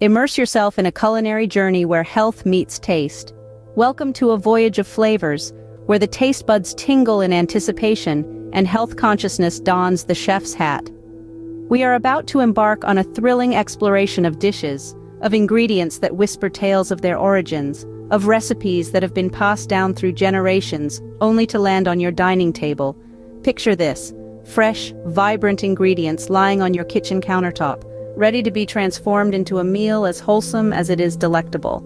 Immerse yourself in a culinary journey where health meets taste. Welcome to a voyage of flavors, where the taste buds tingle in anticipation and health consciousness dons the chef's hat. We are about to embark on a thrilling exploration of dishes, of ingredients that whisper tales of their origins, of recipes that have been passed down through generations, only to land on your dining table. Picture this: fresh, vibrant ingredients lying on your kitchen countertop, ready to be transformed into a meal as wholesome as it is delectable.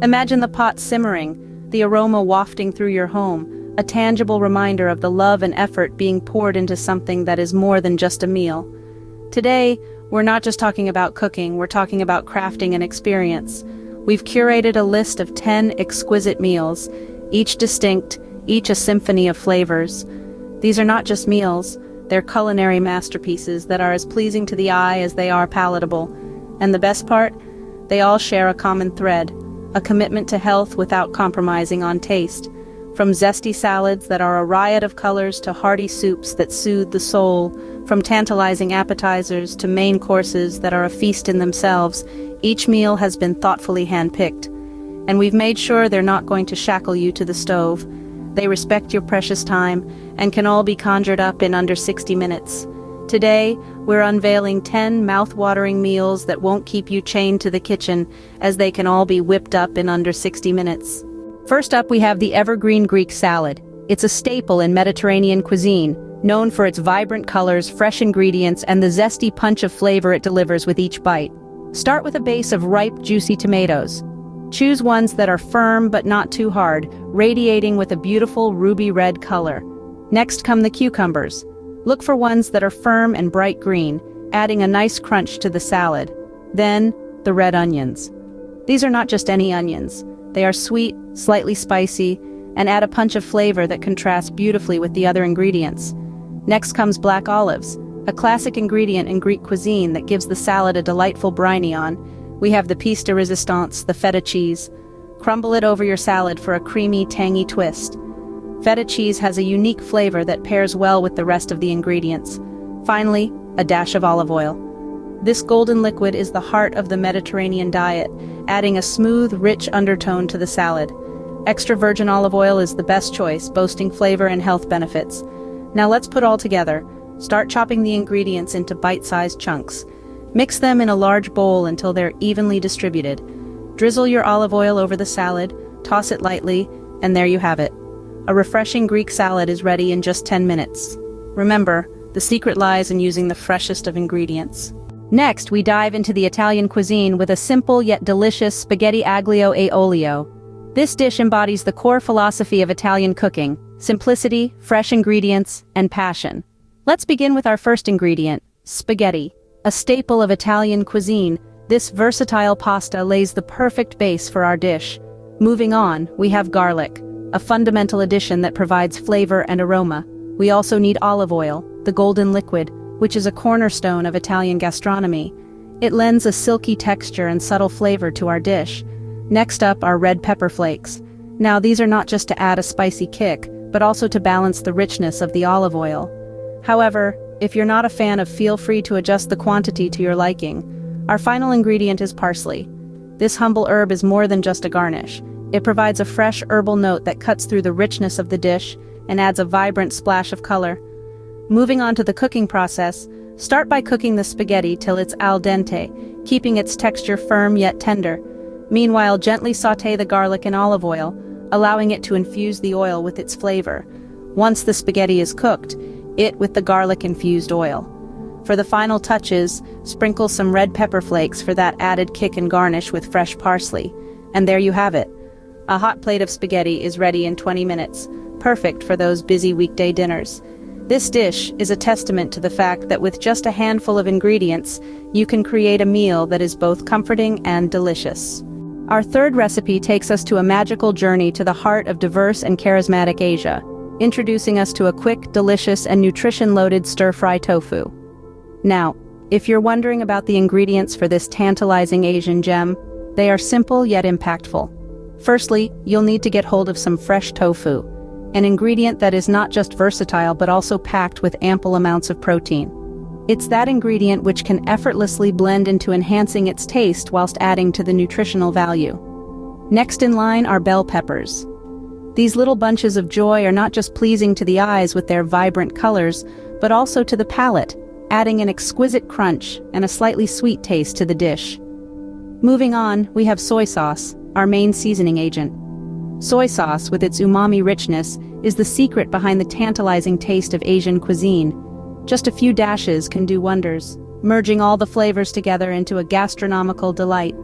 Imagine the pot simmering, the aroma wafting through your home, a tangible reminder of the love and effort being poured into something that is more than just a meal. Today, we're not just talking about cooking, we're talking about crafting an experience. We've curated a list of 10 exquisite meals, each distinct, each a symphony of flavors. These are not just meals, they're culinary masterpieces that are as pleasing to the eye as they are palatable. And the best part? They all share a common thread, a commitment to health without compromising on taste. From zesty salads that are a riot of colors to hearty soups that soothe the soul, from tantalizing appetizers to main courses that are a feast in themselves, each meal has been thoughtfully handpicked. And we've made sure they're not going to shackle you to the stove. They respect your precious time and can all be conjured up in under 60 minutes. Today, we're unveiling 10 mouth-watering meals that won't keep you chained to the kitchen, as they can all be whipped up in under 60 minutes. First up, we have the evergreen Greek salad. It's a staple in Mediterranean cuisine, known for its vibrant colors, fresh ingredients, and the zesty punch of flavor it delivers with each bite. Start with a base of ripe, juicy tomatoes. Choose ones that are firm but not too hard, radiating with a beautiful ruby red color. Next come the cucumbers. Look for ones that are firm and bright green, adding a nice crunch to the salad. Then, the red onions. These are not just any onions. They are sweet, slightly spicy, and add a punch of flavor that contrasts beautifully with the other ingredients. Next comes black olives, a classic ingredient in Greek cuisine that gives the salad a delightful briny on. We have the piece de resistance, the feta cheese. Crumble it over your salad for a creamy, tangy twist. Feta cheese has a unique flavor that pairs well with the rest of the ingredients. Finally, a dash of olive oil. This golden liquid is the heart of the Mediterranean diet, adding a smooth, rich undertone to the salad. Extra virgin olive oil is the best choice, boasting flavor and health benefits. Now let's put all together. Start chopping the ingredients into bite-sized chunks. Mix them in a large bowl until they're evenly distributed. Drizzle your olive oil over the salad, toss it lightly, and there you have it. A refreshing Greek salad is ready in just 10 minutes. Remember, the secret lies in using the freshest of ingredients. Next, we dive into the Italian cuisine with a simple yet delicious spaghetti aglio e olio. This dish embodies the core philosophy of Italian cooking: simplicity, fresh ingredients, and passion. Let's begin with our first ingredient, spaghetti. A staple of Italian cuisine, this versatile pasta lays the perfect base for our dish. Moving on, we have garlic, a fundamental addition that provides flavor and aroma. We also need olive oil, the golden liquid, which is a cornerstone of Italian gastronomy. It lends a silky texture and subtle flavor to our dish. Next up are red pepper flakes. Now these are not just to add a spicy kick, but also to balance the richness of the olive oil. However, if you're not a fan, feel free to adjust the quantity to your liking. Our final ingredient is parsley. This humble herb is more than just a garnish. It provides a fresh herbal note that cuts through the richness of the dish and adds a vibrant splash of color. Moving on to the cooking process, start by cooking the spaghetti till it's al dente, keeping its texture firm yet tender. Meanwhile, gently sauté the garlic in olive oil, allowing it to infuse the oil with its flavor. Once the spaghetti is cooked, it with the garlic-infused oil. For the final touches, sprinkle some red pepper flakes for that added kick and garnish with fresh parsley. And there you have it. A hot plate of spaghetti is ready in 20 minutes, perfect for those busy weekday dinners. This dish is a testament to the fact that with just a handful of ingredients, you can create a meal that is both comforting and delicious. Our third recipe takes us to a magical journey to the heart of diverse and charismatic Asia, introducing us to a quick, delicious, and nutrition-loaded stir-fry tofu. Now, if you're wondering about the ingredients for this tantalizing Asian gem, they are simple yet impactful. Firstly, you'll need to get hold of some fresh tofu, an ingredient that is not just versatile but also packed with ample amounts of protein. It's that ingredient which can effortlessly blend into enhancing its taste whilst adding to the nutritional value. Next in line are bell peppers. These little bunches of joy are not just pleasing to the eyes with their vibrant colors, but also to the palate, adding an exquisite crunch and a slightly sweet taste to the dish. Moving on, we have soy sauce, our main seasoning agent. Soy sauce, with its umami richness, is the secret behind the tantalizing taste of Asian cuisine. Just a few dashes can do wonders, merging all the flavors together into a gastronomical delight.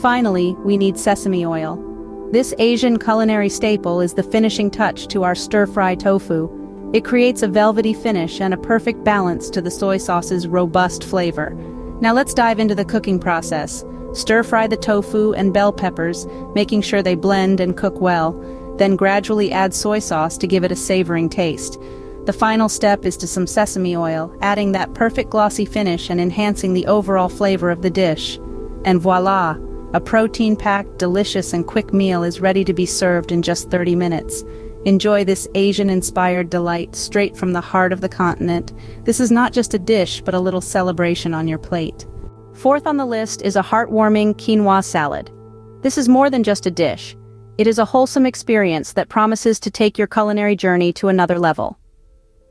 Finally, we need sesame oil. This Asian culinary staple is the finishing touch to our stir-fry tofu. It creates a velvety finish and a perfect balance to the soy sauce's robust flavor. Now let's dive into the cooking process. Stir-fry the tofu and bell peppers, making sure they blend and cook well. Then gradually add soy sauce to give it a savoring taste. The final step is to some sesame oil, adding that perfect glossy finish and enhancing the overall flavor of the dish. And voila! A protein-packed, delicious and quick meal is ready to be served in just 30 minutes. Enjoy this Asian-inspired delight straight from the heart of the continent. This is not just a dish, but a little celebration on your plate. Fourth on the list is a heartwarming quinoa salad. This is more than just a dish. It is a wholesome experience that promises to take your culinary journey to another level.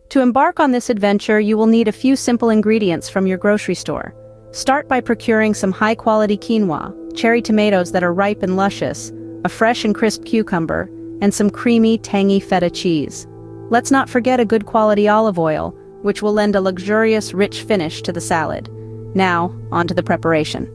To embark on this adventure, you will need a few simple ingredients from your grocery store. Start by procuring some high-quality quinoa, cherry tomatoes that are ripe and luscious, a fresh and crisp cucumber, and some creamy, tangy feta cheese. Let's not forget a good quality olive oil, which will lend a luxurious, rich finish to the salad. Now, on to the preparation.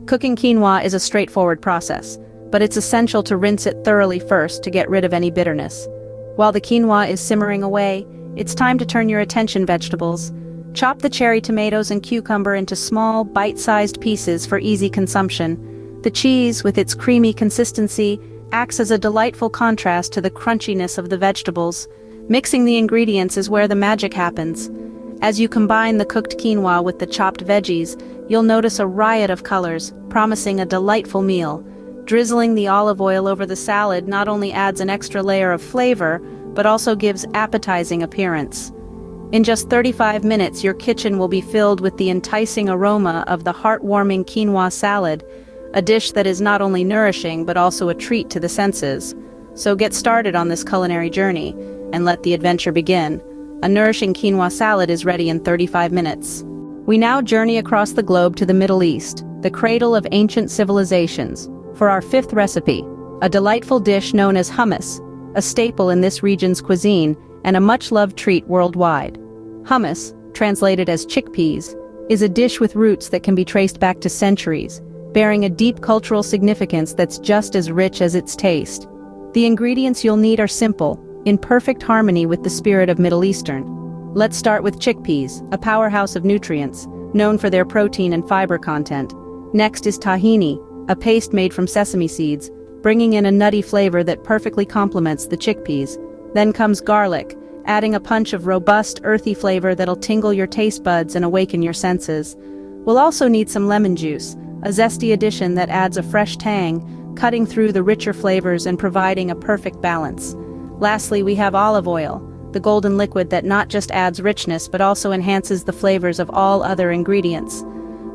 Cooking quinoa is a straightforward process, but it's essential to rinse it thoroughly first to get rid of any bitterness. While the quinoa is simmering away, it's time to turn your attention vegetables. Chop the cherry tomatoes and cucumber into small, bite-sized pieces for easy consumption. The cheese, with its creamy consistency, acts as a delightful contrast to the crunchiness of the vegetables. Mixing the ingredients is where the magic happens. As you combine the cooked quinoa with the chopped veggies, you'll notice a riot of colors, promising a delightful meal. Drizzling the olive oil over the salad not only adds an extra layer of flavor, but also gives appetizing appearance. In just 35 minutes, your kitchen will be filled with the enticing aroma of the heartwarming quinoa salad, a dish that is not only nourishing but also a treat to the senses. So get started on this culinary journey, and let the adventure begin. A nourishing quinoa salad is ready in 35 minutes. We now journey across the globe to the Middle East, the cradle of ancient civilizations, for our fifth recipe, a delightful dish known as hummus, a staple in this region's cuisine and a much-loved treat worldwide. Hummus, translated as chickpeas, is a dish with roots that can be traced back to centuries, bearing a deep cultural significance that's just as rich as its taste. The ingredients you'll need are simple, in perfect harmony with the spirit of Middle Eastern. Let's start with chickpeas, a powerhouse of nutrients, known for their protein and fiber content. Next is tahini, a paste made from sesame seeds, bringing in a nutty flavor that perfectly complements the chickpeas. Then comes garlic, adding a punch of robust, earthy flavor that'll tingle your taste buds and awaken your senses. We'll also need some lemon juice, a zesty addition that adds a fresh tang, cutting through the richer flavors and providing a perfect balance. Lastly, we have olive oil, the golden liquid that not just adds richness but also enhances the flavors of all other ingredients.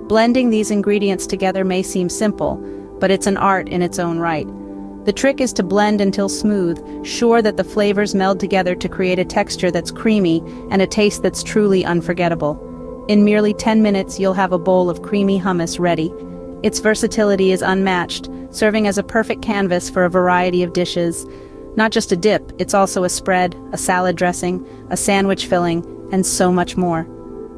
Blending these ingredients together may seem simple, but it's an art in its own right. The trick is to blend until smooth, sure that the flavors meld together to create a texture that's creamy and a taste that's truly unforgettable. In merely 10 minutes, you'll have a bowl of creamy hummus ready. Its versatility is unmatched, serving as a perfect canvas for a variety of dishes. Not just a dip, it's also a spread, a salad dressing, a sandwich filling, and so much more.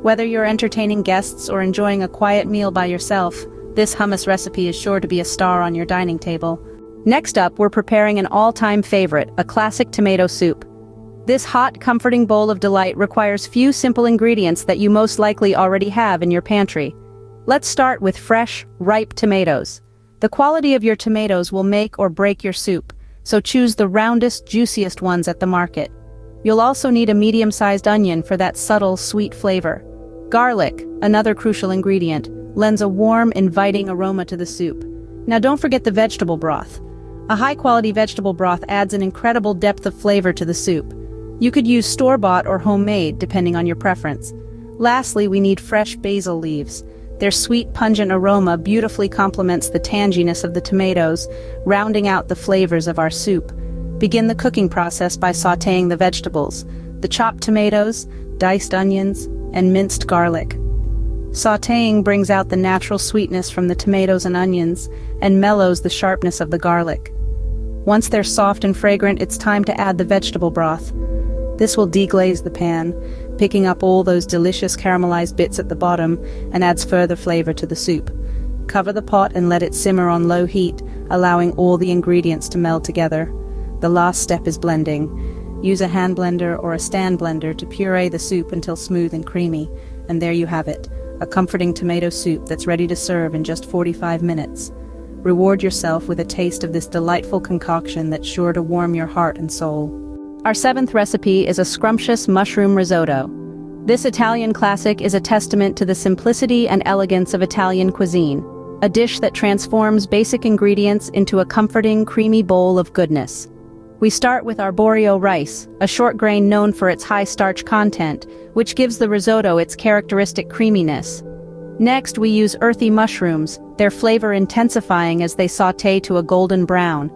Whether you're entertaining guests or enjoying a quiet meal by yourself, this hummus recipe is sure to be a star on your dining table. Next up, we're preparing an all-time favorite, a classic tomato soup. This hot, comforting bowl of delight requires few simple ingredients that you most likely already have in your pantry. Let's start with fresh, ripe tomatoes. The quality of your tomatoes will make or break your soup, so choose the roundest, juiciest ones at the market. You'll also need a medium-sized onion for that subtle, sweet flavor. Garlic, another crucial ingredient, lends a warm, inviting aroma to the soup. Now don't forget the vegetable broth. A high-quality vegetable broth adds an incredible depth of flavor to the soup. You could use store-bought or homemade, depending on your preference. Lastly, we need fresh basil leaves. Their sweet, pungent aroma beautifully complements the tanginess of the tomatoes, rounding out the flavors of our soup. Begin the cooking process by sautéing the vegetables, the chopped tomatoes, diced onions, and minced garlic. Sautéing brings out the natural sweetness from the tomatoes and onions and mellows the sharpness of the garlic. Once they're soft and fragrant, it's time to add the vegetable broth. This will deglaze the pan, picking up all those delicious caramelized bits at the bottom and adds further flavor to the soup. Cover the pot and let it simmer on low heat, allowing all the ingredients to meld together. The last step is blending. Use a hand blender or a stand blender to puree the soup until smooth and creamy. And there you have it, a comforting tomato soup that's ready to serve in just 45 minutes. Reward yourself with a taste of this delightful concoction that's sure to warm your heart and soul. Our 7th recipe is a scrumptious mushroom risotto. This Italian classic is a testament to the simplicity and elegance of Italian cuisine, a dish that transforms basic ingredients into a comforting, creamy bowl of goodness. We start with arborio rice, a short grain known for its high starch content, which gives the risotto its characteristic creaminess. Next, we use earthy mushrooms, their flavor intensifying as they sauté to a golden brown.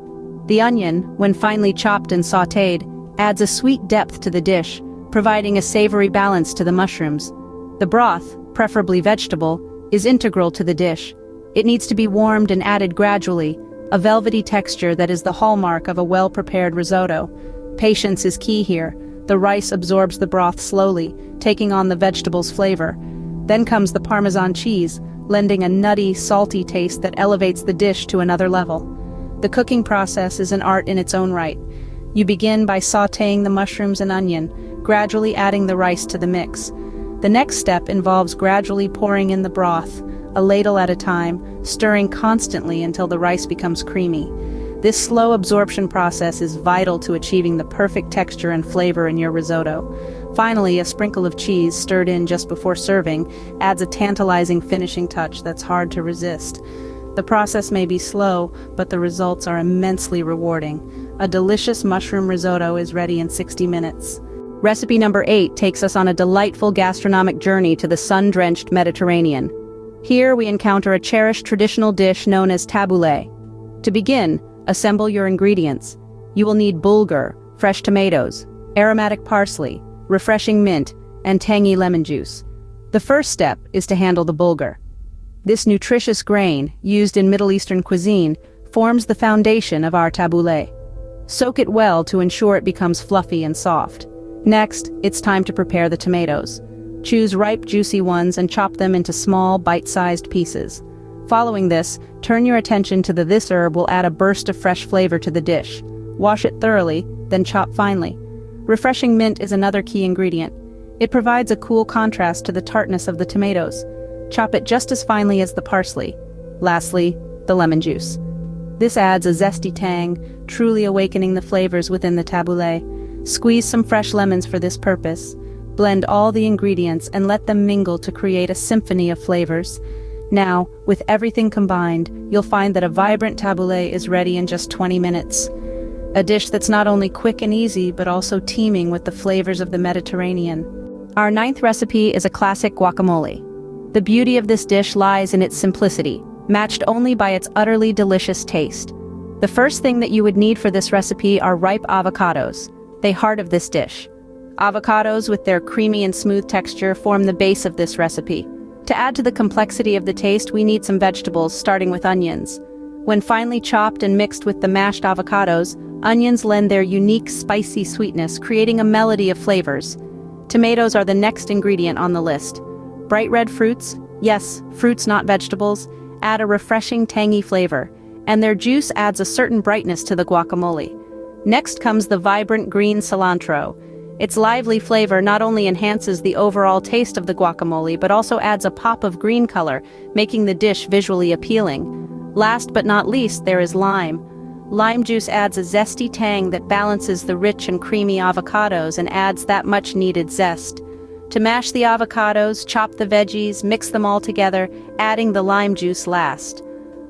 The onion, when finely chopped and sautéed, adds a sweet depth to the dish, providing a savory balance to the mushrooms. The broth, preferably vegetable, is integral to the dish. It needs to be warmed and added gradually, a velvety texture that is the hallmark of a well-prepared risotto. Patience is key here. The rice absorbs the broth slowly, taking on the vegetable's flavor. Then comes the Parmesan cheese, lending a nutty, salty taste that elevates the dish to another level. The cooking process is an art in its own right. You begin by sautéing the mushrooms and onion, gradually adding the rice to the mix. The next step involves gradually pouring in the broth, a ladle at a time, stirring constantly until the rice becomes creamy. This slow absorption process is vital to achieving the perfect texture and flavor in your risotto. Finally, a sprinkle of cheese, stirred in just before serving, adds a tantalizing finishing touch that's hard to resist. The process may be slow, but the results are immensely rewarding. A delicious mushroom risotto is ready in 60 minutes. Recipe number 8 takes us on a delightful gastronomic journey to the sun-drenched Mediterranean. Here we encounter a cherished traditional dish known as tabbouleh. To begin, assemble your ingredients. You will need bulgur, fresh tomatoes, aromatic parsley, refreshing mint, and tangy lemon juice. The first step is to handle the bulgur. This nutritious grain, used in Middle Eastern cuisine, forms the foundation of our tabbouleh. Soak it well to ensure it becomes fluffy and soft. Next, it's time to prepare the tomatoes. Choose ripe, juicy ones and chop them into small, bite-sized pieces. Following this, turn your attention to this herb will add a burst of fresh flavor to the dish. Wash it thoroughly, then chop finely. Refreshing mint is another key ingredient. It provides a cool contrast to the tartness of the tomatoes. Chop it just as finely as the parsley. Lastly, the lemon juice. This adds a zesty tang, truly awakening the flavors within the tabbouleh. Squeeze some fresh lemons for this purpose. Blend all the ingredients and let them mingle to create a symphony of flavors. Now, with everything combined, you'll find that a vibrant tabbouleh is ready in just 20 minutes. A dish that's not only quick and easy, but also teeming with the flavors of the Mediterranean. Our 9th recipe is a classic guacamole. The beauty of this dish lies in its simplicity, matched only by its utterly delicious taste. The first thing that you would need for this recipe are ripe avocados, the heart of this dish. Avocados, with their creamy and smooth texture, form the base of this recipe. To add to the complexity of the taste, we need some vegetables, starting with onions. When finely chopped and mixed with the mashed avocados, onions lend their unique spicy sweetness, creating a melody of flavors. Tomatoes are the next ingredient on the list. Bright red fruits, yes, fruits not vegetables, add a refreshing tangy flavor, and their juice adds a certain brightness to the guacamole. Next comes the vibrant green cilantro. Its lively flavor not only enhances the overall taste of the guacamole, but also adds a pop of green color, making the dish visually appealing. Last but not least, there is lime. Lime juice adds a zesty tang that balances the rich and creamy avocados and adds that much-needed zest. To mash the avocados, chop the veggies, mix them all together, adding the lime juice last.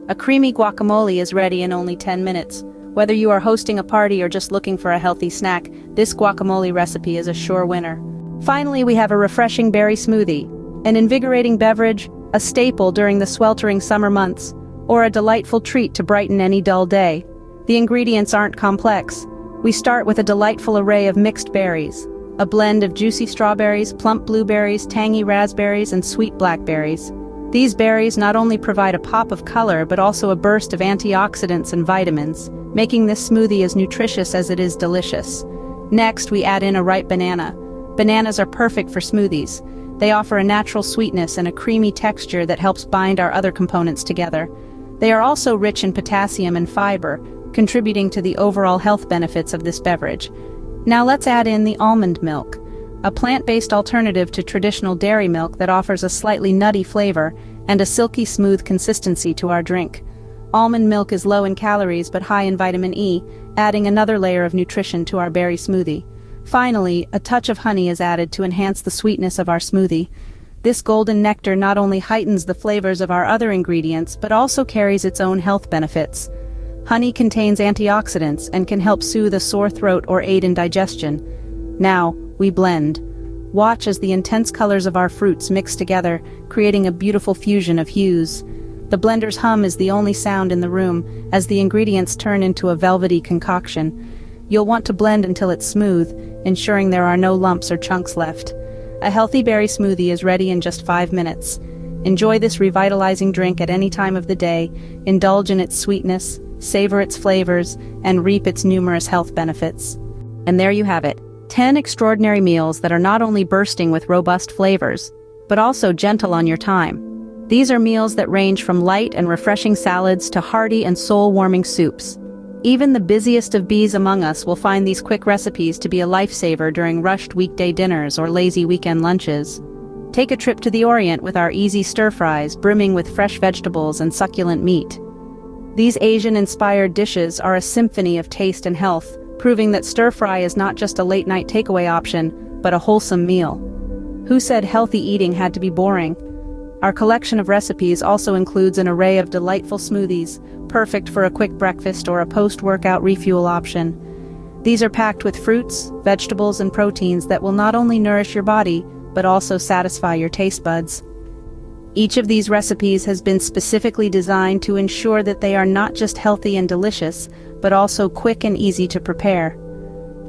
A creamy guacamole is ready in only 10 minutes. Whether you are hosting a party or just looking for a healthy snack, this guacamole recipe is a sure winner. Finally, we have a refreshing berry smoothie, an invigorating beverage, a staple during the sweltering summer months, or a delightful treat to brighten any dull day. The ingredients aren't complex. We start with a delightful array of mixed berries, a blend of juicy strawberries, plump blueberries, tangy raspberries, and sweet blackberries. These berries not only provide a pop of color but also a burst of antioxidants and vitamins, making this smoothie as nutritious as it is delicious. Next, we add in a ripe banana. Bananas are perfect for smoothies. They offer a natural sweetness and a creamy texture that helps bind our other components together. They are also rich in potassium and fiber, contributing to the overall health benefits of this beverage. Now let's add in the almond milk, a plant-based alternative to traditional dairy milk that offers a slightly nutty flavor and a silky smooth consistency to our drink. Almond milk is low in calories but high in vitamin E, adding another layer of nutrition to our berry smoothie. Finally, a touch of honey is added to enhance the sweetness of our smoothie. This golden nectar not only heightens the flavors of our other ingredients but also carries its own health benefits. Honey contains antioxidants and can help soothe a sore throat or aid in digestion. Now, we blend. Watch as the intense colors of our fruits mix together, creating a beautiful fusion of hues. The blender's hum is the only sound in the room as the ingredients turn into a velvety concoction. You'll want to blend until it's smooth, ensuring there are no lumps or chunks left. A healthy berry smoothie is ready in just 5 minutes. Enjoy this revitalizing drink at any time of the day, indulge in its sweetness, savor its flavors, and reap its numerous health benefits. And there you have it, 10 extraordinary meals that are not only bursting with robust flavors, but also gentle on your time. These are meals that range from light and refreshing salads to hearty and soul-warming soups. Even the busiest of bees among us will find these quick recipes to be a lifesaver during rushed weekday dinners or lazy weekend lunches. Take a trip to the Orient with our easy stir-fries brimming with fresh vegetables and succulent meat. These Asian-inspired dishes are a symphony of taste and health, proving that stir-fry is not just a late-night takeaway option, but a wholesome meal. Who said healthy eating had to be boring? Our collection of recipes also includes an array of delightful smoothies, perfect for a quick breakfast or a post-workout refuel option. These are packed with fruits, vegetables, and proteins that will not only nourish your body, but also satisfy your taste buds. Each of these recipes has been specifically designed to ensure that they are not just healthy and delicious, but also quick and easy to prepare.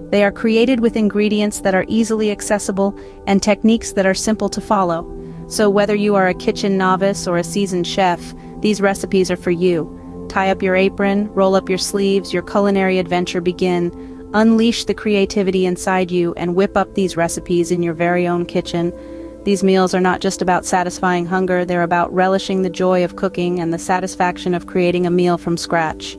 They are created with ingredients that are easily accessible and techniques that are simple to follow. So whether you are a kitchen novice or a seasoned chef, these recipes are for you. Tie up your apron, roll up your sleeves, your culinary adventure begin. Unleash the creativity inside you and whip up these recipes in your very own kitchen. These meals are not just about satisfying hunger, they're about relishing the joy of cooking and the satisfaction of creating a meal from scratch.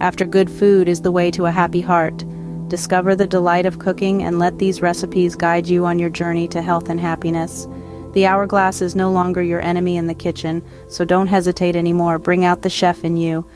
After good food is the way to a happy heart. Discover the delight of cooking and let these recipes guide you on your journey to health and happiness. The hourglass is no longer your enemy in the kitchen, so don't hesitate anymore. Bring out the chef in you.